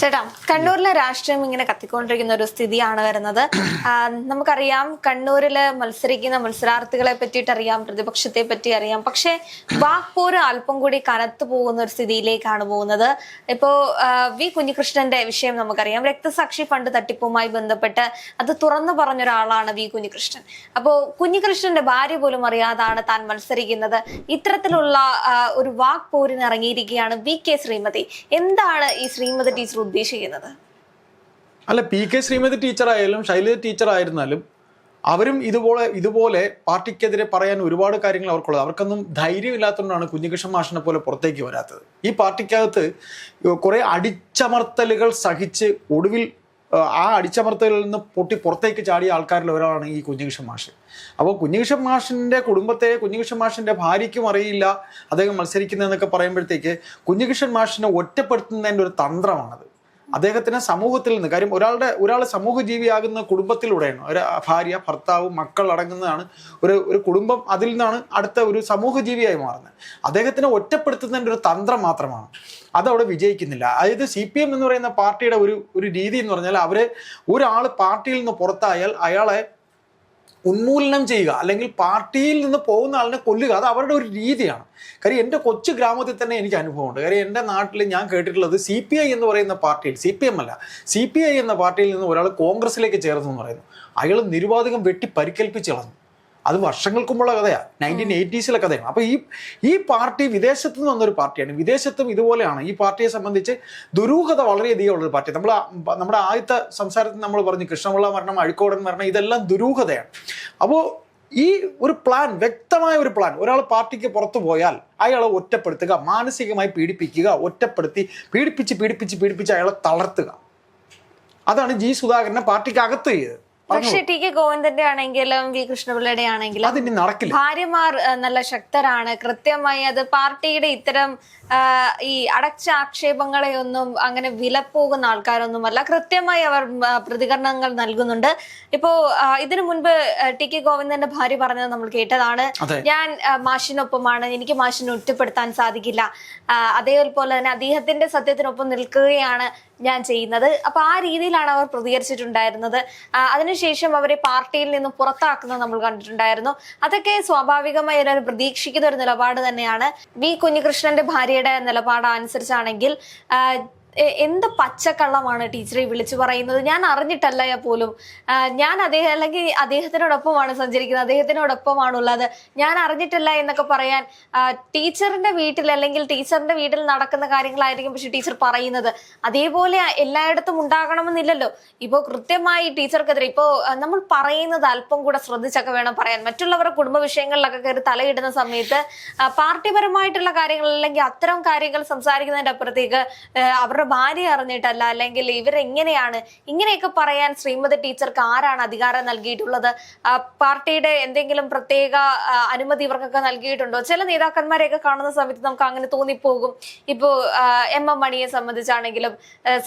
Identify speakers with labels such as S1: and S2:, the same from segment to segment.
S1: ചേട്ടാ, കണ്ണൂരിലെ രാഷ്ട്രീയം ഇങ്ങനെ കത്തിക്കൊണ്ടിരിക്കുന്ന ഒരു സ്ഥിതിയാണ് വരുന്നത്. നമുക്കറിയാം, കണ്ണൂരില് മത്സരിക്കുന്ന മത്സരാർത്ഥികളെ പറ്റിയിട്ട് അറിയാം, പ്രതിപക്ഷത്തെ പറ്റി അറിയാം. പക്ഷെ വാക്പോര് അല്പം കൂടി കനത്തു പോകുന്ന ഒരു സ്ഥിതിയിലേക്കാണ് പോകുന്നത്. ഇപ്പോ വി കുഞ്ഞികൃഷ്ണന്റെ വിഷയം നമുക്കറിയാം. രക്തസാക്ഷി ഫണ്ട് തട്ടിപ്പുമായി ബന്ധപ്പെട്ട് അത് തുറന്നു പറഞ്ഞ ഒരാളാണ് വി കുഞ്ഞികൃഷ്ണൻ. അപ്പോ കുഞ്ഞികൃഷ്ണന്റെ ഭാര്യ പോലും അറിയാതാണ് താൻ മത്സരിക്കുന്നത്. ഇത്തരത്തിലുള്ള ഒരു വാക്പോരിന് ഇറങ്ങിയിരിക്കുകയാണ് വി കെ ശ്രീമതി. എന്താണ് ഈ ശ്രീമതി ടീച്ചർ ഉദ്ദേശിക്കുന്നത്?
S2: അല്ല, പി കെ ശ്രീമതി ടീച്ചറായാലും ശൈലജ ടീച്ചർ ആയിരുന്നാലും അവരും ഇതുപോലെ പാർട്ടിക്കെതിരെ പറയാൻ ഒരുപാട് കാര്യങ്ങൾ അവർക്കുള്ളത്. അവർക്കൊന്നും ധൈര്യമില്ലാത്തതുകൊണ്ടാണ് കുഞ്ഞികൃഷ്ണൻ മാഷിനെ പോലെ പുറത്തേക്ക് വരാത്തത്. ഈ പാർട്ടിക്കകത്ത് കുറെ അടിച്ചമർത്തലുകൾ സഹിച്ച് ഒടുവിൽ ആ അടിച്ചമർത്തലിൽ നിന്ന് പൊട്ടി പുറത്തേക്ക് ചാടിയ ആൾക്കാരിൽ ഒരാളാണ് ഈ കുഞ്ഞികൃഷ്ണൻ മാഷ്. അപ്പോൾ കുഞ്ഞികൃഷ്ണൻ മാഷിൻ്റെ കുടുംബത്തെ കുഞ്ഞികൃഷ്ണൻ മാഷിൻ്റെ ഭാര്യയ്ക്കും അറിയില്ല അദ്ദേഹം മത്സരിക്കുന്നതെന്നൊക്കെ പറയുമ്പോഴത്തേക്ക് കുഞ്ഞികൃഷ്ണൻ മാഷിനെ ഒറ്റപ്പെടുത്തുന്നതിൻ്റെ ഒരു തന്ത്രമാണത്. അദ്ദേഹത്തിന് സമൂഹത്തിൽ നിന്ന്, കാര്യം ഒരാൾ സമൂഹജീവിയാകുന്ന കുടുംബത്തിലൂടെയാണ്. ഒരു ഭാര്യ, ഭർത്താവ്, മക്കൾ അടങ്ങുന്നതാണ് ഒരു കുടുംബം. അതിൽ നിന്നാണ് അടുത്ത ഒരു സമൂഹജീവിയായി മാറുന്നത്. അദ്ദേഹത്തിനെ ഒറ്റപ്പെടുത്തുന്നതിൻ്റെ ഒരു തന്ത്രം മാത്രമാണ്. അതവിടെ വിജയിക്കുന്നില്ല. അതായത് CPM എന്ന് പറയുന്ന പാർട്ടിയുടെ ഒരു രീതി എന്ന് പറഞ്ഞാൽ ഒരാൾ പാർട്ടിയിൽ നിന്ന് പുറത്തായാൽ അയാളെ ഉന്മൂലനം ചെയ്യുക, അല്ലെങ്കിൽ പാർട്ടിയിൽ നിന്ന് പോകുന്ന ആളിനെ കൊല്ലുക. അത് അവരുടെ ഒരു രീതിയാണ്. കാര്യം എൻ്റെ കൊച്ചു ഗ്രാമത്തിൽ തന്നെ എനിക്ക് അനുഭവമുണ്ട്. കാര്യം എൻ്റെ നാട്ടിൽ ഞാൻ കേട്ടിട്ടുള്ളത് CPI എന്ന് പറയുന്ന പാർട്ടിയിൽ, CPM അല്ല, CPI എന്ന പാർട്ടിയിൽ നിന്ന് ഒരാൾ കോൺഗ്രസിലേക്ക് ചേർന്നു എന്ന് പറയുന്നു. അയാൾ നിരുപാധികം വെട്ടി പരിക്കേൽപ്പിച്ച് കളഞ്ഞു. അത് വർഷങ്ങൾക്ക് മുമ്പുള്ള കഥയാണ്, 1980s കഥയാണ്. അപ്പോൾ ഈ പാർട്ടി വിദേശത്ത് നിന്ന് വന്നൊരു പാർട്ടിയാണ്. വിദേശത്തും ഇതുപോലെയാണ്. ഈ പാർട്ടിയെ സംബന്ധിച്ച് ദുരൂഹത വളരെയധികം ഉള്ളൊരു പാർട്ടി. നമ്മുടെ ആദ്യത്തെ സംസാരത്തിൽ നമ്മൾ പറഞ്ഞു, കൃഷ്ണപിള്ള മരണം, അഴിക്കോടൻ മരണം, ഇതെല്ലാം ദുരൂഹതയാണ്. അപ്പോൾ ഈ ഒരു പ്ലാൻ, വ്യക്തമായ ഒരു പ്ലാൻ, ഒരാൾ പാർട്ടിക്ക് പുറത്തു പോയാൽ അയാളെ ഒറ്റപ്പെടുത്തുക, മാനസികമായി പീഡിപ്പിക്കുക, ഒറ്റപ്പെടുത്തി പീഡിപ്പിച്ച് അയാളെ തളർത്തുക. അതാണ് ജി സുധാകരനെ പാർട്ടിക്ക് അകത്ത് ചെയ്തത്.
S1: പക്ഷെ ടി കെ ഗോവിന്ദന്റെ ആണെങ്കിലും വി കൃഷ്ണപിള്ളയുടെ ആണെങ്കിലും ഭാര്യമാർ നല്ല ശക്തരാണ്. കൃത്യമായി അത് പാർട്ടിയുടെ ഇത്തരം ഈ അടച്ച ആക്ഷേപങ്ങളെ ഒന്നും അങ്ങനെ വിലപ്പോകുന്ന ആൾക്കാരൊന്നുമല്ല. കൃത്യമായി അവർ പ്രതികരണങ്ങൾ നൽകുന്നുണ്ട്. ഇപ്പോ ഇതിനു മുൻപ് ടി കെ ഗോവിന്ദന്റെ ഭാര്യ പറഞ്ഞത് നമ്മൾ കേട്ടതാണ്. ഞാൻ മാഷിനൊപ്പമാണ്, എനിക്ക് മാഷിനെ ഒറ്റപ്പെടുത്താൻ സാധിക്കില്ല. അതേപോലെ തന്നെ അദ്ദേഹത്തിന്റെ സത്യത്തിനൊപ്പം നിൽക്കുകയാണ് ഞാൻ ചെയ്യുന്നത്. അപ്പൊ ആ രീതിയിലാണ് അവർ പ്രതികരിച്ചിട്ടുണ്ടായിരുന്നത്. അതിനുശേഷം അവരെ പാർട്ടിയിൽ നിന്ന് പുറത്താക്കുന്നത് നമ്മൾ കണ്ടിട്ടുണ്ടായിരുന്നു. അതൊക്കെ സ്വാഭാവികമായി എല്ലാവരും പ്രതീക്ഷിക്കുന്ന ഒരു നിലപാട് തന്നെയാണ്. വി കുഞ്ഞികൃഷ്ണന്റെ ഭാര്യയുടെ നിലപാട് അനുസരിച്ചാണെങ്കിൽ എന്ത് പച്ചക്കള്ളമാണ് ടീച്ചറെ വിളിച്ചു പറയുന്നത്. ഞാൻ അറിഞ്ഞിട്ടല്ല പോലും, ഞാൻ അല്ലെങ്കിൽ അദ്ദേഹത്തിനോടൊപ്പമാണ് സഞ്ചരിക്കുന്നത്, അദ്ദേഹത്തിനോടൊപ്പമാണുള്ളത്, ഞാൻ അറിഞ്ഞിട്ടില്ല എന്നൊക്കെ പറയാൻ ടീച്ചറിന്റെ വീട്ടിൽ അല്ലെങ്കിൽ ടീച്ചറിന്റെ വീട്ടിൽ നടക്കുന്ന കാര്യങ്ങളായിരിക്കും പക്ഷെ ടീച്ചർ പറയുന്നത്. അതേപോലെ എല്ലായിടത്തും ഉണ്ടാകണമെന്നില്ലല്ലോ. ഇപ്പോൾ കൃത്യമായി ടീച്ചർക്കെതിരെ ഇപ്പോൾ നമ്മൾ പറയുന്നത് അല്പം കൂടെ ശ്രദ്ധിച്ചൊക്കെ വേണം പറയാൻ. മറ്റുള്ളവരുടെ കുടുംബ വിഷയങ്ങളിലൊക്കെ കയറി തലയിടുന്ന സമയത്ത് പാർട്ടിപരമായിട്ടുള്ള കാര്യങ്ങൾ അല്ലെങ്കിൽ അത്തരം കാര്യങ്ങൾ സംസാരിക്കുന്നതിന്റെ അപ്പുറത്തേക്ക് അവരുടെ ഭാര്യ അറിഞ്ഞിട്ടല്ല, അല്ലെങ്കിൽ ഇവരെങ്ങനെയാണ് ഇങ്ങനെയൊക്കെ പറയാൻ ശ്രീമതി ടീച്ചർക്ക് ആരാണ് അധികാരം നൽകിയിട്ടുള്ളത്? പാർട്ടിയുടെ എന്തെങ്കിലും പ്രത്യേക അനുമതി ഇവർക്കൊക്കെ നൽകിയിട്ടുണ്ടോ? ചില നേതാക്കന്മാരെയൊക്കെ കാണുന്ന സമയത്ത് നമുക്ക് അങ്ങനെ തോന്നിപ്പോകും. ഇപ്പോ MM മണിയെ സംബന്ധിച്ചാണെങ്കിലും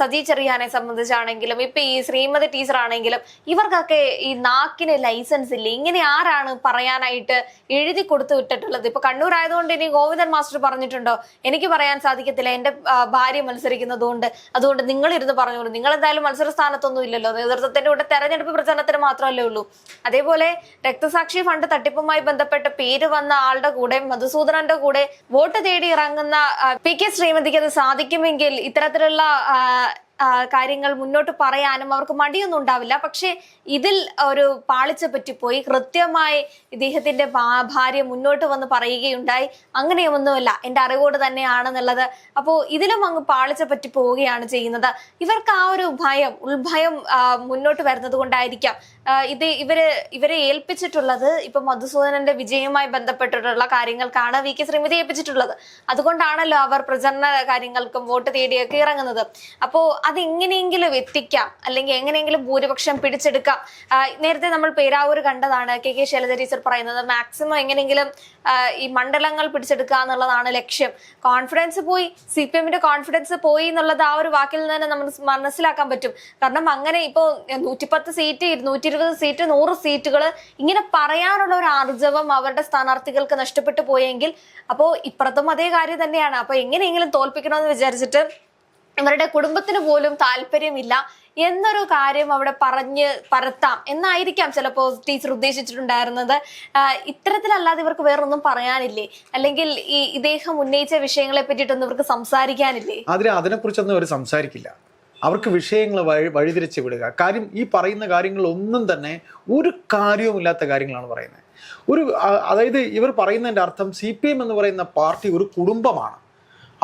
S1: സജി ചെറിയാനെ സംബന്ധിച്ചാണെങ്കിലും ഇപ്പൊ ഈ ശ്രീമതി ടീച്ചർ ആണെങ്കിലും ഇവർക്കൊക്കെ ഈ നാക്കിന് ലൈസൻസ് ഇല്ല. ഇങ്ങനെ ആരാണ് പറയാനായിട്ട് എഴുതി കൊടുത്തു വിട്ടിട്ടുള്ളത്? ഇപ്പൊ കണ്ണൂർ ആയതുകൊണ്ട് ഇനി ഗോവിന്ദൻ മാസ്റ്റർ പറഞ്ഞിട്ടുണ്ടോ എനിക്ക് പറയാൻ സാധിക്കത്തില്ല, എന്റെ ഭാര്യ മത്സരിക്കുന്നത് അതുകൊണ്ട് നിങ്ങൾ ഇരുന്ന് പറഞ്ഞോളൂ. നിങ്ങൾ എന്തായാലും മത്സര സ്ഥാനത്തൊന്നും ഇല്ലല്ലോ, നേതൃത്വത്തിന്റെ കൂടെ തെരഞ്ഞെടുപ്പ് പ്രചരണത്തിന് മാത്രമല്ലേ ഉള്ളൂ. അതേപോലെ രക്തസാക്ഷി ഫണ്ട് തട്ടിപ്പുമായി ബന്ധപ്പെട്ട് പേര് വന്ന ആളുടെ കൂടെ, മധുസൂദനന്റെ കൂടെ വോട്ട് തേടി ഇറങ്ങുന്ന PK ശ്രീമതിക്ക് അത് സാധിക്കുമെങ്കിൽ ഇത്തരത്തിലുള്ള കാര്യങ്ങൾ മുന്നോട്ട് പറയാനും അവർക്ക് മടിയൊന്നും ഉണ്ടാവില്ല. പക്ഷെ ഇതിൽ ഒരു പാളിച്ച പറ്റിപ്പോയി. കൃത്യമായി ഇദ്ദേഹത്തിന്റെ ഭാര്യ മുന്നോട്ട് വന്ന് പറയുകയുണ്ടായി, അങ്ങനെയൊന്നുമല്ല, എന്റെ അറിവോട് തന്നെയാണെന്നുള്ളത്. അപ്പോൾ ഇതിലും അങ്ങ് പാളിച്ച പറ്റി പോവുകയാണ് ചെയ്യുന്നത്. ഇവർക്ക് ആ ഒരു ഉൾഭയം മുന്നോട്ട് വരുന്നത് കൊണ്ടായിരിക്കാം ഇവരെ ഏൽപ്പിച്ചിട്ടുള്ളത്. ഇപ്പൊ മധുസൂദനന്റെ വിജയവുമായി ബന്ധപ്പെട്ടിട്ടുള്ള കാര്യങ്ങൾക്കാണ് VK ശ്രീമതി ഏൽപ്പിച്ചിട്ടുള്ളത്. അതുകൊണ്ടാണല്ലോ അവർ പ്രചരണ കാര്യങ്ങൾക്കും വോട്ട് തേടിയൊക്കെ ഇറങ്ങുന്നത്. അപ്പോ അതെങ്ങനെയെങ്കിലും എത്തിക്കാം, അല്ലെങ്കിൽ എങ്ങനെയെങ്കിലും ഭൂരിപക്ഷം പിടിച്ചെടുക്കാം. നേരത്തെ നമ്മൾ പേരാവൂർ കണ്ടതാണ്. KK ശൈലജ ടീച്ചർ പറയുന്നത് മാക്സിമം എങ്ങനെയെങ്കിലും ഈ മണ്ഡലങ്ങൾ പിടിച്ചെടുക്കുക എന്നുള്ളതാണ് ലക്ഷ്യം. കോൺഫിഡൻസ് പോയി, CPMന്റെ കോൺഫിഡൻസ് പോയി എന്നുള്ളത് ആ ഒരു വാക്കിൽ നിന്ന് നമ്മൾ മനസ്സിലാക്കാൻ പറ്റും. കാരണം അങ്ങനെ ഇപ്പോ 110 സീറ്റ്, 220 സീറ്റ്, 100 സീറ്റുകൾ ഇങ്ങനെ പറയാനുള്ള ഒരു ആർജവം അവരുടെ സ്ഥാനാർത്ഥികൾക്ക് നഷ്ടപ്പെട്ടു പോയെങ്കിൽ അപ്പോ ഇപ്പുറത്തും അതേ കാര്യം തന്നെയാണ്. അപ്പൊ എങ്ങനെയെങ്കിലും തോൽപ്പിക്കണമെന്ന് വിചാരിച്ചിട്ട് ഇവരുടെ കുടുംബത്തിന് പോലും താല്പര്യമില്ല എന്നൊരു കാര്യം അവിടെ പറഞ്ഞ് പരത്താം എന്നായിരിക്കാം ചിലപ്പോൾ ടീച്ചർ ഉദ്ദേശിച്ചിട്ടുണ്ടായിരുന്നത്. ഇത്തരത്തിലല്ലാതെ ഇവർക്ക് വേറൊന്നും പറയാനില്ലേ? അല്ലെങ്കിൽ ഈ ഇദ്ദേഹം ഉന്നയിച്ച വിഷയങ്ങളെ പറ്റിയിട്ടൊന്നും ഇവർക്ക് സംസാരിക്കാനില്ലേ?
S2: അതിനെക്കുറിച്ചൊന്നും അവർ സംസാരിക്കില്ല. അവർക്ക് വിഷയങ്ങൾ വഴിതിരിച്ച് വിടുക. കാര്യം ഈ പറയുന്ന കാര്യങ്ങളൊന്നും തന്നെ ഒരു കാര്യവുമില്ലാത്ത കാര്യങ്ങളാണ് പറയുന്നത്. അതായത് ഇവർ പറയുന്നതിൻ്റെ അർത്ഥം CPM എന്ന് പറയുന്ന പാർട്ടി ഒരു കുടുംബമാണ്,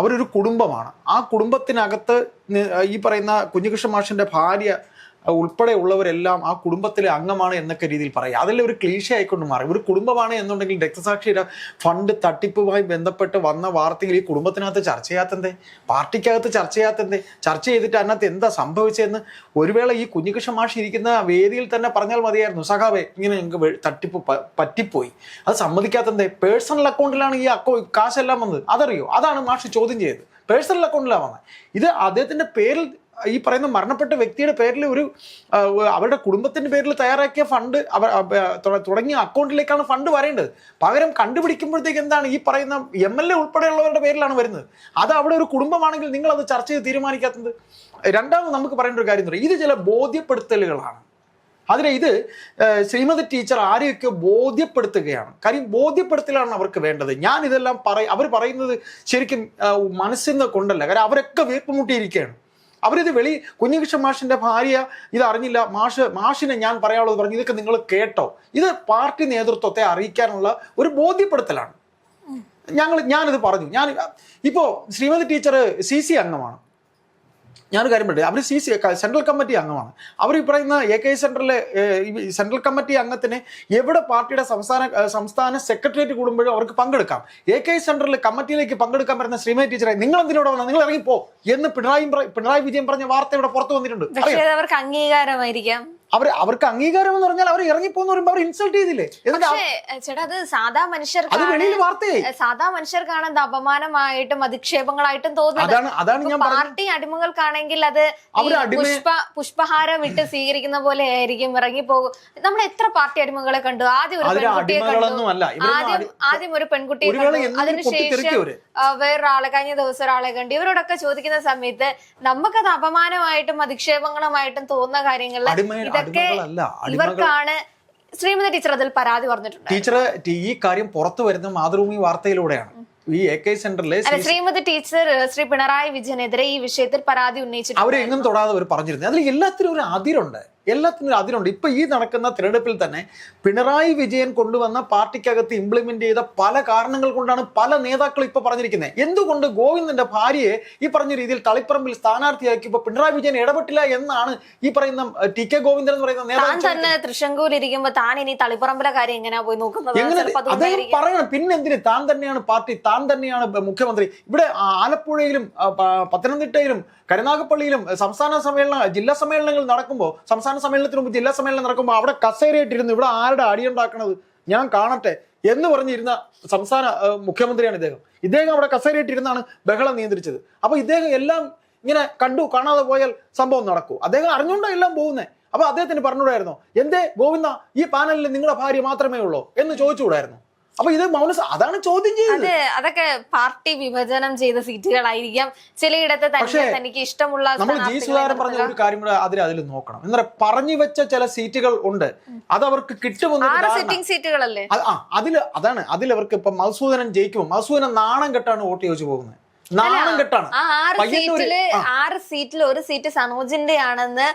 S2: അവരൊരു കുടുംബമാണ്. ആ കുടുംബത്തിനകത്ത് ഈ പറയുന്ന കുഞ്ഞികൃഷ്ണൻ മാഷിൻ്റെ ഭാര്യ ഉൾപ്പെടെ ഉള്ളവരെല്ലാം ആ കുടുംബത്തിലെ അംഗമാണ് എന്നൊക്കെ രീതിയിൽ പറയുക. അതെല്ലാം ഒരു ക്ലീശ ആയിക്കൊണ്ട് മാറി. ഒരു കുടുംബമാണ് എന്നുണ്ടെങ്കിൽ രക്തസാക്ഷിയുടെ ഫണ്ട് തട്ടിപ്പുമായി ബന്ധപ്പെട്ട് വന്ന വാർത്തയിൽ ഈ കുടുംബത്തിനകത്ത് ചർച്ച ചെയ്യാത്തന്തേ, പാർട്ടിക്കകത്ത് ചർച്ച ചെയ്യാത്തന്തേ, ചർച്ച ചെയ്തിട്ട് അതിനകത്ത് എന്താ സംഭവിച്ചതെന്ന് ഒരു വേള ഈ കുഞ്ഞികൃഷ്ണൻ മാഷ് ഇരിക്കുന്ന വേദിയിൽ തന്നെ പറഞ്ഞാൽ മതിയായിരുന്നു. സഖാവേ, ഇങ്ങനെ ഞങ്ങൾക്ക് തട്ടിപ്പ് പറ്റിപ്പോയി, അത് സമ്മതിക്കാത്തന്തേ, പേഴ്സണൽ അക്കൗണ്ടിലാണ് ഈ കാശെല്ലാം വന്നത്, അതറിയോ? അതാണ് മാഷ് ചോദ്യം ചെയ്തത്. പേഴ്സണൽ അക്കൗണ്ടിലാണ് വന്നത്. ഇത് അദ്ദേഹത്തിന്റെ പേരിൽ, ഈ പറയുന്ന മരണപ്പെട്ട വ്യക്തിയുടെ പേരിൽ അവരുടെ കുടുംബത്തിന്റെ പേരിൽ തയ്യാറാക്കിയ ഫണ്ട് തുടങ്ങിയ അക്കൗണ്ടിലേക്കാണ് ഫണ്ട് വരേണ്ടത്. പകരം കണ്ടുപിടിക്കുമ്പോഴത്തേക്ക് എന്താണ് ഈ പറയുന്ന MLA ഉൾപ്പെടെയുള്ളവരുടെ പേരിലാണ് വരുന്നത്. അത് അവിടെ ഒരു കുടുംബമാണെങ്കിൽ നിങ്ങൾ അത് ചർച്ച ചെയ്ത് തീരുമാനിക്കാത്തത്. രണ്ടാമത് നമുക്ക് പറയേണ്ട ഒരു കാര്യം എന്ന് പറയുന്നത്, ഇത് ചില ബോധ്യപ്പെടുത്തലുകളാണ്. ഇത് ശ്രീമതി ടീച്ചർ ആരെയൊക്കെ ബോധ്യപ്പെടുത്തുകയാണ്. കാര്യം ബോധ്യപ്പെടുത്തലാണ് അവർക്ക് വേണ്ടത്. ഞാൻ ഇതെല്ലാം അവർ പറയുന്നത് ശരിക്കും മനസ്സിൽ നിന്ന് കൊണ്ടല്ല. കാര്യം അവരൊക്കെ വീർപ്പുമുട്ടിയിരിക്കുകയാണ്. അവരിത് കുഞ്ഞികൃഷ്ണൻ മാഷിന്റെ ഭാര്യ ഇത് അറിഞ്ഞില്ല, മാഷിനെ ഞാൻ പറയാനുള്ളത് പറഞ്ഞു, ഇതൊക്കെ നിങ്ങൾ കേട്ടോ. ഇത് പാർട്ടി നേതൃത്വത്തെ അറിയിക്കാനുള്ള ഒരു ബോധ്യപ്പെടുത്തലാണ്. ഞാനിത് പറഞ്ഞു. ഇപ്പോ ശ്രീമതി ടീച്ചർ CC അംഗമാണ്. ഞാനൊരു കാര്യം പറയട്ടെ, അവർ സെൻട്രൽ കമ്മിറ്റി അംഗമാണ്. അവർ ഈ പറയുന്ന AKI സെൻട്രലിലെ സെൻട്രൽ കമ്മിറ്റി അംഗത്തിന് എവിടെ പാർട്ടിയുടെ സംസ്ഥാന സെക്രട്ടേറിയറ്റ് കൂടുമ്പോഴും അവർക്ക് പങ്കെടുക്കാം. AKI സെൻട്രലിലെ കമ്മിറ്റിയിലേക്ക് പങ്കെടുക്കാൻ വരുന്ന ശ്രീമതി ടീച്ചറെ നിങ്ങൾ എന്തിനോട് വന്നാൽ നിങ്ങൾ ഇറങ്ങിപ്പോ എന്ന് പിണറായി വിജയൻ പറഞ്ഞ വാർത്ത ഇവിടെ പുറത്തു വന്നിട്ടുണ്ട്.
S1: അവർക്ക് അംഗീകാരമായിരിക്കാം.
S2: അവർക്ക് അംഗീകാരം എന്ന് പറഞ്ഞാൽ അവർ ഇറങ്ങിപ്പോന്ന് പറയുമ്പോൾ അവർ ഇൻസൾട്ട് ചെയ്തില്ലേ?
S1: ചേട്ടാ, അത് സാധാ മനുഷ്യർക്കാണ് അത് അപമാനമായിട്ടും അധിക്ഷേപങ്ങളായിട്ടും തോന്നുന്നത്. പാർട്ടി അടിമകൾക്കാണെങ്കിൽ അത് പുഷ്പഹാരം ഇട്ട് സ്വീകരിക്കുന്ന പോലെ ആയിരിക്കും ഇറങ്ങിപ്പോകും. നമ്മൾ എത്ര പാർട്ടി അടിമകളെ കണ്ടു. ആദ്യം ഒരു പെൺകുട്ടിയെ കണ്ടു, ആദ്യം ഒരു പെൺകുട്ടിയെ കണ്ടു, അതിനുശേഷം വേറൊരാളെ, കഴിഞ്ഞ ദിവസം ഒരാളെ കണ്ടു. ഇവരോടൊക്കെ ചോദിക്കുന്ന സമയത്ത് നമുക്കത് അപമാനമായിട്ടും അധിക്ഷേപങ്ങളുമായിട്ടും തോന്നുന്ന കാര്യങ്ങളിൽ ഇതൊക്കെ ഇവർക്കാണ്. ശ്രീമതി ടീച്ചർ അതിൽ പരാതി പറഞ്ഞിട്ടുണ്ട്.
S2: ടീച്ചർ ഈ കാര്യം പുറത്തു വരുന്ന മാതൃഭൂമി വാർത്തയിലൂടെയാണ്. ഈ AKI സെന്ററിലെ
S1: ശ്രീമതി ടീച്ചർ ശ്രീ പിണറായി വിജയനെതിരെ ഈ വിഷയത്തിൽ പരാതി ഉന്നയിച്ചിട്ടുണ്ട്.
S2: അവരെങ്ങും തൊടാതെ അവർ പറഞ്ഞിരുന്നത്. അതിൽ എല്ലാത്തിനും ഒരു അതിരുണ്ട്. ഇപ്പൊ ഈ നടക്കുന്ന തിരഞ്ഞെടുപ്പിൽ തന്നെ പിണറായി വിജയൻ കൊണ്ടുവന്ന പാർട്ടിക്കകത്ത് ഇംപ്ലിമെന്റ് ചെയ്ത പല കാരണങ്ങൾ കൊണ്ടാണ് പല നേതാക്കളും ഇപ്പൊ പറഞ്ഞിരിക്കുന്നത്. എന്തുകൊണ്ട് ഗോവിന്ദന്റെ ഭാര്യയെ ഈ പറഞ്ഞ രീതിയിൽ തളിപ്പറമ്പിൽ സ്ഥാനാർത്ഥിയാക്കിയപ്പോൾ പിണറായി വിജയൻ ഇടപെട്ടില്ല എന്നാണ് ഈ പറയുന്ന TK ഗോവിന്ദൻ എന്ന് പറയുന്ന നേതാവ് തന്നെ
S1: തൃശങ്കൂരിൽ ഇരിക്കുമ്പോൾ താൻ ഇനി തളിപ്പറമ്പിലെ കാര്യം എങ്ങനെയാ പോയി നോക്കുന്നത്?
S2: അദ്ദേഹം പറയണം. പിന്നെ എന്തിന്? താൻ തന്നെയാണ് പാർട്ടി, താൻ തന്നെയാണ് മുഖ്യമന്ത്രി. ഇവിടെ ആലപ്പുഴയിലും പത്തനംതിട്ടയിലും കരുനാഗപ്പള്ളിയിലും ജില്ലാ സമ്മേളനങ്ങൾ നടക്കുമ്പോൾ, സംസ്ഥാന സമ്മേളനത്തിന് മുമ്പ് ജില്ലാ സമ്മേളനം നടക്കുമ്പോൾ അവിടെ കസേരയിട്ടിരുന്നു ഇവിടെ ആരുടെ അടിയുണ്ടാക്കണത് ഞാൻ കാണട്ടെ എന്ന് പറഞ്ഞിരുന്ന സംസ്ഥാന മുഖ്യമന്ത്രിയാണ് ഇദ്ദേഹം അവിടെ കസേരയിട്ടിരുന്നാണ് ബഹളം നിയന്ത്രിച്ചത്. അപ്പൊ ഇദ്ദേഹം എല്ലാം ഇങ്ങനെ കാണാതെ പോയാൽ സംഭവം നടക്കൂ. അദ്ദേഹം അറിഞ്ഞുകൊണ്ടാണ് എല്ലാം പോകുന്നത്. അപ്പൊ അദ്ദേഹത്തിന് പറഞ്ഞുകൂടായിരുന്നോ, എന്തേ ഗോവിന്ദ ഈ പാനലിൽ നിങ്ങളുടെ ഭാര്യ മാത്രമേ ഉള്ളൂ എന്ന് ചോദിച്ചുകൂടായിരുന്നു? അപ്പൊ ഇത് അതാണ് ചോദ്യം ചെയ്യുന്നത്.
S1: അതൊക്കെ പാർട്ടി വിഭജനം ചെയ്ത സീറ്റുകളായിരിക്കാം. ചിലയിടത്ത് തനിക്ക് ഇഷ്ടമുള്ള
S2: നമ്മൾ സുധാകരൻ പറഞ്ഞ ഒരു കാര്യം കൂടെ അതിൽ നോക്കണം. എന്താ പറഞ്ഞു വെച്ച ചില സീറ്റുകൾ ഉണ്ട്, അത് അവർക്ക് കിട്ടുമെന്ന്
S1: സീറ്റുകളല്ലേ
S2: അതിലവർക്ക് ഇപ്പൊ മധുസൂദനൻ ജയിക്കുമോ? മധുസൂദനൻ നാണം കെട്ടാണ് വോട്ട് ചോദിച്ചു പോകുന്നത്. നാണം കെട്ടാണ്.
S1: 6 സീറ്റിൽ 1 സീറ്റ് സനോജിന്റെ ആണെന്ന്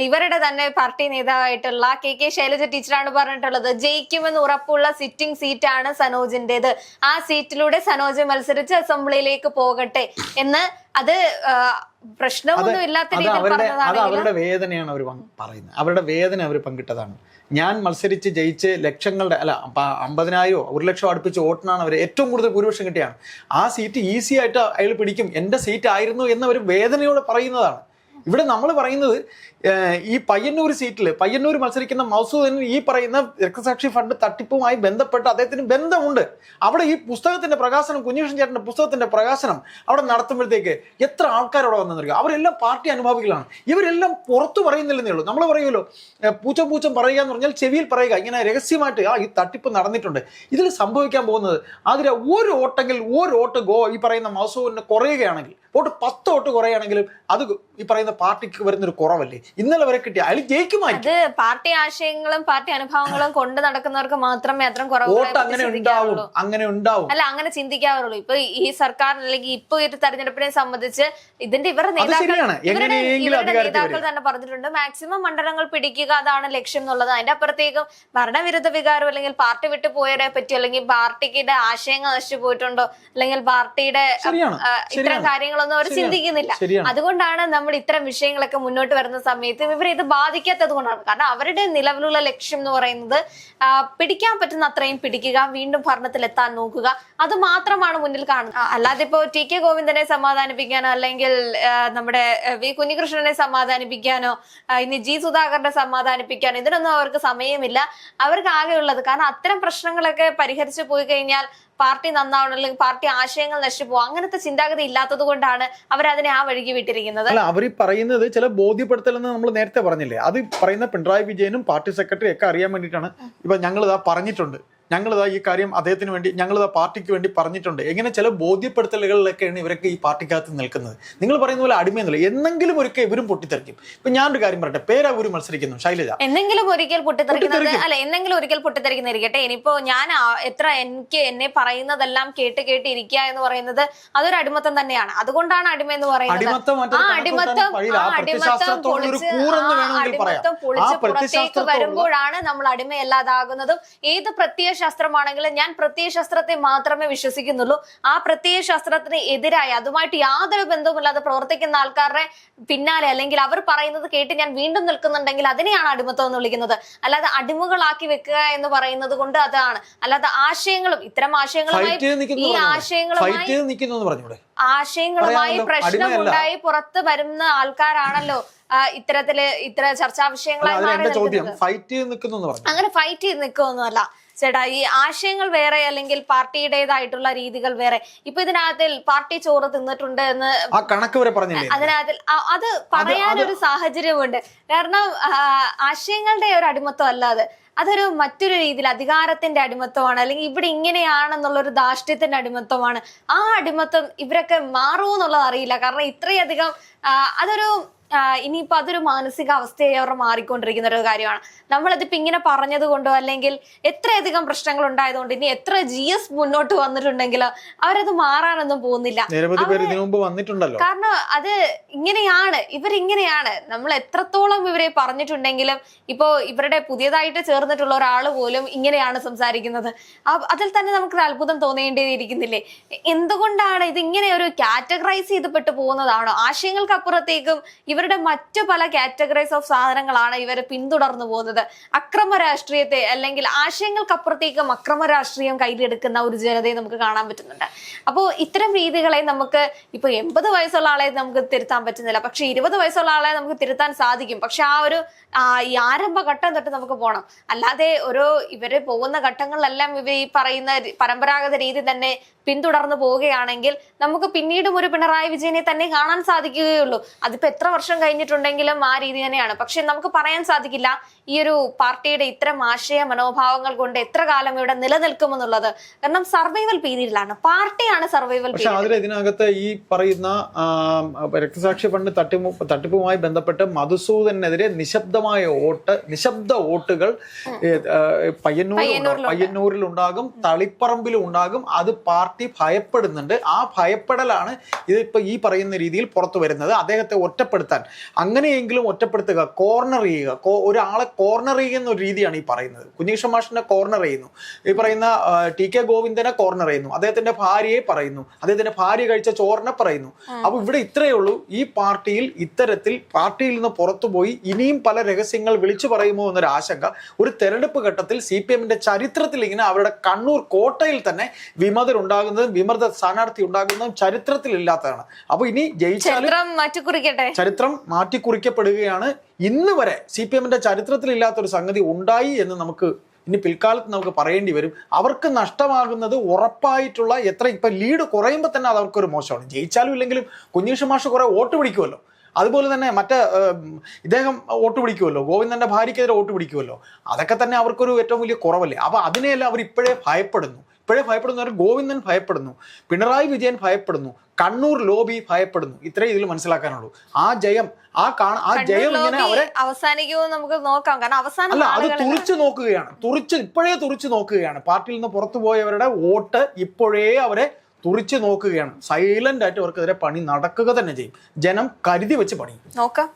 S1: ഇവരുടെ തന്നെ പാർട്ടി നേതാവായിട്ടുള്ള KK ശൈലജ ടീച്ചറാണ് പറഞ്ഞിട്ടുള്ളത്. ജയിക്കുമെന്ന് ഉറപ്പുള്ള സിറ്റിംഗ് സീറ്റാണ് സനോജിന്റേത്. ആ സീറ്റിലൂടെ സനോജ് മത്സരിച്ച് അസംബ്ലിയിലേക്ക് പോകട്ടെ എന്ന്. അത് പ്രശ്നമൊന്നും ഇല്ലാത്ത രീതിയിൽ പറഞ്ഞതാണ്.
S2: അവരുടെ വേദനയാണ് അവർ പറയുന്നത്. അവരുടെ വേദന അവർ പങ്കിട്ടതാണ്. ഞാൻ മത്സരിച്ച് ജയിച്ച് ലക്ഷങ്ങളുടെ 50,000 1 ലക്ഷം അടുപ്പിച്ച് വോട്ടിനാണ് അവർ ഏറ്റവും കൂടുതൽ ഭൂരിപക്ഷം കിട്ടിയാണ്. ആ സീറ്റ് ഈസി ആയിട്ട് അയാൾ പിടിക്കും, എന്റെ സീറ്റ് ആയിരുന്നു എന്നവർ വേദനയോടെ പറയുന്നതാണ്. ഇവിടെ നമ്മൾ പറയുന്നത് ഈ പയ്യന്നൂർ സീറ്റിൽ പയ്യന്നൂർ മത്സരിക്കുന്ന മൗസൂദിന് ഈ പറയുന്ന രക്തസാക്ഷി ഫണ്ട് തട്ടിപ്പുമായി ബന്ധപ്പെട്ട് അദ്ദേഹത്തിന് ബന്ധമുണ്ട്. അവിടെ ഈ പുസ്തകത്തിന്റെ പ്രകാശനം, കുഞ്ഞികൃഷ്ണൻ ചേട്ടന്റെ പുസ്തകത്തിന്റെ പ്രകാശനം അവിടെ നടത്തുമ്പോഴത്തേക്ക് എത്ര ആൾക്കാർ അവിടെ വന്നിരിക്കും. അവരെല്ലാം പാർട്ടി അനുഭാവികളാണ്. ഇവരെല്ലാം പുറത്തു പറയുന്നില്ലെന്നേ ഉള്ളൂ. നമ്മൾ പറയുമല്ലോ, പൂച്ചം പറയുക എന്ന് പറഞ്ഞാൽ ചെവിയിൽ പറയുക. ഇങ്ങനെ രഹസ്യമായിട്ട് ഈ തട്ടിപ്പ് നടന്നിട്ടുണ്ട്. ഇതിൽ സംഭവിക്കാൻ പോകുന്നത് അതിൽ ഒരു വോട്ട് ഈ പറയുന്ന മൗസൂദിന് കുറയുകയാണെങ്കിൽ, വോട്ട് 10 വോട്ട് കുറയുകയാണെങ്കിലും അത് ഈ പറയുന്ന പാർട്ടിക്ക് വരുന്നൊരു കുറവല്ലേ. ഇന്നലെ വരെ കിട്ടിയ അയാൾ ജയിക്കുമായി.
S1: അത് പാർട്ടി ആശയങ്ങളും പാർട്ടി അനുഭവങ്ങളും കൊണ്ട് നടക്കുന്നവർക്ക് മാത്രമേ അത്രയും
S2: വോട്ട് അങ്ങനെ ഉണ്ടാവും.
S1: അല്ല, അങ്ങനെ ചിന്തിക്കാറുള്ളൂ. ഇപ്പൊ ഈ സർക്കാർ അല്ലെങ്കിൽ ഇപ്പൊ ഈ തെരഞ്ഞെടുപ്പിനെ സംബന്ധിച്ച് ഇതിന്റെ ഇവരുടെ നേതാക്കൾ തന്നെ പറഞ്ഞിട്ടുണ്ട്, മാക്സിമം മണ്ഡലങ്ങൾ പിടിക്കുക, അതാണ് ലക്ഷ്യം എന്നുള്ളത്. അതിന്റെ അപ്പുറത്തേക്കും ഭരണവിരുദ്ധ വികാരം അല്ലെങ്കിൽ പാർട്ടി വിട്ടു പോയവരെ പറ്റി അല്ലെങ്കിൽ പാർട്ടിയുടെ ആശയങ്ങൾ നശിച്ചു പോയിട്ടുണ്ടോ അല്ലെങ്കിൽ പാർട്ടിയുടെ ഇത്തരം കാര്യങ്ങളൊന്നും അവർ ചിന്തിക്കുന്നില്ല. അതുകൊണ്ടാണ് നമ്മൾ ഇത്തരം വിഷയങ്ങളൊക്കെ മുന്നോട്ട് വരുന്ന സമയത്ത് ഇവരെ ഇത് ബാധിക്കാത്തത് കൊണ്ടാണ്. കാരണം അവരുടെ നിലവിലുള്ള ലക്ഷ്യം എന്ന് പറയുന്നത് പിടിക്കാൻ പറ്റുന്ന അത്രയും പിടിക്കുക, വീണ്ടും ഭരണത്തിൽ എത്താൻ നോക്കുക, അത് മാത്രമാണ് മുന്നിൽ കാണുന്നത്. അല്ലാതെ ഇപ്പോ ടി.കെ. ഗോവിന്ദനെ സമാധാനിപ്പിക്കാനോ അല്ലെങ്കിൽ നമ്മുടെ വി. കുഞ്ഞികൃഷ്ണനെ സമാധാനിപ്പിക്കാനോ ഇനി ജി. സുധാകരനെ സമാധാനിപ്പിക്കാനോ ഇതിനൊന്നും അവർക്ക് സമയമില്ല. അവർക്ക് ആകെയുള്ളത്, കാരണം അത്തരം പ്രശ്നങ്ങളൊക്കെ പരിഹരിച്ചു പോയി കഴിഞ്ഞാൽ പാർട്ടി നന്നാവണം അല്ലെങ്കിൽ പാർട്ടി ആശയങ്ങൾ നശിച്ചു അങ്ങനത്തെ ചിന്താഗതി ഇല്ലാത്തത് കൊണ്ടാണ് അവരതിനെ ആ വഴിക്ക് വിട്ടിരിക്കുന്നത്.
S2: അല്ല, അവർ പറയുന്നത് ചില ബോധ്യപ്പെടുത്തലെന്ന് നമ്മൾ നേരത്തെ പറഞ്ഞില്ലേ, അത് പറയുന്ന പിണറായി വിജയനും പാർട്ടി സെക്രട്ടറി ഒക്കെ അറിയാൻ വേണ്ടിയിട്ടാണ്. ഇപ്പൊ ഞങ്ങളിതാ പറഞ്ഞിട്ടുണ്ട്, ഞങ്ങളിതാ ഈ കാര്യം അദ്ദേഹത്തിന് വേണ്ടി, ഞങ്ങളിതാ പാർട്ടിക്ക് വേണ്ടി പറഞ്ഞിട്ടുണ്ട്. എങ്ങനെ ചില ബോധ്യപ്പെടുത്തലുകളിലൊക്കെയാണ് ഇവരൊക്കെ ഈ പാർട്ടിക്കകത്ത് നിൽക്കുന്നത്. നിങ്ങൾ പറയുന്ന പോലെ അടിമയൊന്നുമില്ല. എന്നെങ്കിലും ഒരിക്കൽ ഇവരും പൊട്ടിത്തെറിക്കും. ഇപ്പൊ ഞാനൊരു കാര്യം പറയട്ടെ, പേരാവൂര് മത്സരിക്കുന്നു ശൈലജ,
S1: എന്തെങ്കിലും ഒരിക്കൽ പൊട്ടിത്തെറിക്കുന്നത് അല്ല, എന്തെങ്കിലും ഒരിക്കൽ പൊട്ടിത്തെറിക്കുന്നിരിക്കട്ടെ. ഇനിയിപ്പോ ഞാൻ എന്നെ പറയുന്നതെല്ലാം കേട്ട് ഇരിക്കുക എന്ന് പറയുന്നത് അതൊരു അടിമത്തം തന്നെയാണ്. അതുകൊണ്ടാണ് അടിമ എന്ന് പറയുന്നത്. പുറത്തേക്ക് വരുമ്പോഴാണ് നമ്മൾ അടിമയല്ലാതാകുന്നതും. ഏത് പ്രത്യയശാസ്ത്രമാണെങ്കിലും ഞാൻ പ്രത്യയശാസ്ത്രത്തെ മാത്രമേ വിശ്വസിക്കുന്നുള്ളൂ. ആ പ്രത്യയശാസ്ത്രത്തിന് എതിരായി അതുമായിട്ട് യാതൊരു ബന്ധവുമില്ലാതെ പ്രവർത്തിക്കുന്ന ആൾക്കാരുടെ പിന്നാലെ അല്ലെങ്കിൽ അവർ പറയുന്നത് കേട്ട് ഞാൻ വീണ്ടും നിൽക്കുന്നുണ്ടെങ്കിൽ അതിനെയാണ് അടിമത്തം എന്ന് വിളിക്കുന്നത്. അല്ലാതെ അടിമകളാക്കി വെക്കുക എന്ന് പറയുന്നത് കൊണ്ട് അതാണ്. അല്ലാതെ ആശയങ്ങളും ഇത്തരം ആശയങ്ങളുമായി പ്രശ്നമുണ്ടായി പുറത്ത് വരുന്ന ആൾക്കാരാണല്ലോ ഇത്തരം ചർച്ചാ വിഷയങ്ങളായി അങ്ങനെ ഫൈറ്റ് ചെയ്ത് നിൽക്കുമൊന്നുമല്ല ചേട്ടാ. ഈ ആശയങ്ങൾ വേറെ അല്ലെങ്കിൽ പാർട്ടിയുടേതായിട്ടുള്ള രീതികൾ വേറെ. ഇപ്പൊ ഇതിനകത്തിൽ പാർട്ടി ചോറ് തിന്നിട്ടുണ്ട് എന്ന് അതിനകത്തിൽ അത് പറയാനൊരു സാഹചര്യമുണ്ട്. കാരണം ആശയങ്ങളുടെ ഒരു അടിമത്തം അല്ലാതെ അതൊരു മറ്റൊരു രീതിയിൽ അധികാരത്തിന്റെ അടിമത്തമാണ്, അല്ലെങ്കിൽ ഇവിടെ ഇങ്ങനെയാണെന്നുള്ളൊരു ധാർഷ്ട്യത്തിന്റെ അടിമത്തമാണ്. ആ അടിമത്തം ഇവരൊക്കെ മാറുമെന്നുള്ളത് അറിയില്ല. കാരണം ഇത്രയധികം അതൊരു ഇനിയിപ്പോ അതൊരു മാനസികാവസ്ഥയായി അവർ മാറിക്കൊണ്ടിരിക്കുന്ന ഒരു കാര്യമാണ്. നമ്മളതിപ്പോ ഇങ്ങനെ പറഞ്ഞത് കൊണ്ടോ അല്ലെങ്കിൽ എത്രയധികം പ്രശ്നങ്ങൾ ഉണ്ടായതുകൊണ്ട് ഇനി എത്ര GS മുന്നോട്ട് വന്നിട്ടുണ്ടെങ്കിലോ അവരത് മാറാനൊന്നും പോകുന്നില്ല. കാരണം അത് ഇവരിങ്ങനെയാണ്. നമ്മൾ എത്രത്തോളം ഇവരെ പറഞ്ഞിട്ടുണ്ടെങ്കിലും ഇപ്പോ ഇവരുടെ പുതിയതായിട്ട് ചേർന്നിട്ടുള്ള ഒരാൾ പോലും ഇങ്ങനെയാണ് സംസാരിക്കുന്നത്. അതിൽ തന്നെ നമുക്ക് അത്ഭുതം തോന്നേണ്ടിയിരിക്കുന്നില്ലേ? എന്തുകൊണ്ടാണ് ഇതിങ്ങനെ ഒരു കാറ്റഗറൈസ് ചെയ്തപ്പെട്ടു പോകുന്നതാണോ? ആശയങ്ങൾക്ക് അപ്പുറത്തേക്കും ഇവരുടെ മറ്റു പല കാറ്റഗറൈസ് ഓഫ് സാധനങ്ങളാണ് ഇവർ പിന്തുടർന്നു പോകുന്നത്. അക്രമ രാഷ്ട്രീയത്തെ അല്ലെങ്കിൽ ആശയങ്ങൾക്കപ്പുറത്തേക്കും അക്രമ രാഷ്ട്രീയം കയ്യിലെടുക്കുന്ന ഒരു ജനതയെ നമുക്ക് കാണാൻ പറ്റുന്നുണ്ട്. അപ്പോൾ ഇത്തരം രീതികളെ നമുക്ക് ഇപ്പൊ 80 വയസ്സുള്ള ആളെ നമുക്ക് തിരുത്താൻ പറ്റുന്നില്ല, പക്ഷെ 20 വയസ്സുള്ള ആളെ നമുക്ക് തിരുത്താൻ സാധിക്കും. പക്ഷെ ഈ ആരംഭഘട്ടം തൊട്ട് നമുക്ക് പോകണം. അല്ലാതെ ഇവര് പോകുന്ന ഘട്ടങ്ങളിലെല്ലാം ഇവർ ഈ പറയുന്ന പരമ്പരാഗത രീതി തന്നെ പിന്തുടർന്നു പോവുകയാണെങ്കിൽ നമുക്ക് പിന്നീടും ഒരു പിണറായി വിജയനെ തന്നെ കാണാൻ സാധിക്കുകയുള്ളൂ. അതിപ്പോ എത്ര വർഷം കഴിഞ്ഞിട്ടുണ്ടെങ്കിലും ആ രീതി തന്നെയാണ്. പക്ഷെ നമുക്ക് പറയാൻ സാധിക്കില്ല ഈ ഒരു പാർട്ടിയുടെ ഇത്തരം ആശയ മനോഭാവങ്ങൾ കൊണ്ട് എത്ര കാലം ഇവിടെ നിലനിൽക്കുമെന്നുള്ളത്. കാരണം സർവൈവൽ പീരീഡിലാണ്, പാർട്ടിയാണ് സർവൈവൽ പീരീഡ്.
S2: അതിൽ ഇതിനകത്ത് ഈ പറയുന്ന രക്തസാക്ഷി ഫണ്ട് തട്ടിപ്പുമായി ബന്ധപ്പെട്ട് മധുസൂദനെതിരെ നിശബ്ദ വോട്ടുകൾ പയ്യന്നൂരിൽ ഉണ്ടാകും, തളിപ്പറമ്പിലും ഉണ്ടാകും. അത് പാർട്ടി ഭയപ്പെടുന്നുണ്ട്. ആ ഭയപ്പെടലാണ് ഇതിപ്പോ ഈ പറയുന്ന രീതിയിൽ പുറത്തു വരുന്നത്. അദ്ദേഹത്തെ ഒറ്റപ്പെടുത്താൻ, അങ്ങനെയെങ്കിലും ഒറ്റപ്പെടുത്തുക, കോർണർ ചെയ്യുക, ഒരാളെ കോർണർ ചെയ്യുന്ന ഒരു രീതിയാണ് ഈ പറയുന്നത്. കുഞ്ഞികൃഷ്ണൻ മാഷിനെ കോർണർ ചെയ്യുന്നു, ഈ പറയുന്ന ടി.കെ. ഗോവിന്ദനെ കോർണർ ചെയ്യുന്നു, അദ്ദേഹത്തിന്റെ ഭാര്യയെ പറയുന്നു, അദ്ദേഹത്തിന്റെ ഭാര്യ കഴിച്ച ചോറിനെ പറയുന്നു. അപ്പൊ ഇവിടെ ഇത്രയേ ഉള്ളൂ. ഈ പാർട്ടിയിൽ ഇത്തരത്തിൽ പാർട്ടിയിൽ നിന്ന് പുറത്തുപോയി ഇനിയും പല രഹസ്യങ്ങൾ വിളിച്ചു പറയുമോ എന്നൊരു ആശങ്ക ഒരു തെരഞ്ഞെടുപ്പ് ഘട്ടത്തിൽ CPM-ന്റെ ചരിത്രത്തിൽ ഇങ്ങനെ അവരുടെ കണ്ണൂർ കോട്ടയിൽ തന്നെ വിമത സ്ഥാനാർത്ഥി ഉണ്ടാകുന്നതും ചരിത്രത്തിൽ ഇല്ലാത്തതാണ്. അപ്പൊ ഇനി ജയിച്ചാലും ചരിത്രം ചരിത്രം മാറ്റിക്കുറിക്കപ്പെടുകയാണ്. ഇന്ന് വരെ CPM-ന്റെ ചരിത്രത്തിലില്ലാത്തൊരു സംഗതി ഉണ്ടായി എന്ന് നമുക്ക് ഇനി പിൽക്കാലത്ത് നമുക്ക് പറയേണ്ടി വരും. അവർക്ക് നഷ്ടമാകുന്നത് ഉറപ്പായിട്ടുള്ള ഇപ്പം ലീഡ് കുറയുമ്പോൾ തന്നെ അത് അവർക്കൊരു മോശമാണ്. ജയിച്ചാലും ഇല്ലെങ്കിലും കുഞ്ഞികൃഷ്ണൻ മാഷ് കുറെ വോട്ട് പിടിക്കുമല്ലോ. അതുപോലെ തന്നെ ഇദ്ദേഹം വോട്ട് പിടിക്കുമല്ലോ, ഗോവിന്ദന്റെ ഭാര്യയ്ക്കെതിരെ വോട്ട് പിടിക്കുമല്ലോ. അതൊക്കെ തന്നെ അവർക്കൊരു ഏറ്റവും വലിയ കുറവല്ലേ. അപ്പൊ അതിനെയല്ല അവർ ഇപ്പോഴേ ഭയപ്പെടുന്നു. ഗോവിന്ദൻ ഭയപ്പെടുന്നു, പിണറായി വിജയൻ ഭയപ്പെടുന്നു, കണ്ണൂർ ലോബി ഭയപ്പെടുന്നു. ഇത്രേ ഇതിൽ മനസ്സിലാക്കാനുള്ളൂ. ആ ജയം ഇങ്ങനെ അവരെ
S1: അവസാനിക്കുമോ നമുക്ക് നോക്കാം. കാരണം അവസാനം
S2: അല്ല, അത് ഇപ്പോഴേ തുറിച്ചു നോക്കുകയാണ്. പാർട്ടിയിൽ നിന്ന് പുറത്തുപോയവരുടെ വോട്ട് ഇപ്പോഴേ അവരെ തുറിച്ചു നോക്കുകയാണ്. സൈലന്റ് ആയിട്ട് അവർക്കെതിരെ പണി നടക്കുക തന്നെ ചെയ്യും. ജനം കരുതി വെച്ച് പണി നോക്കാം.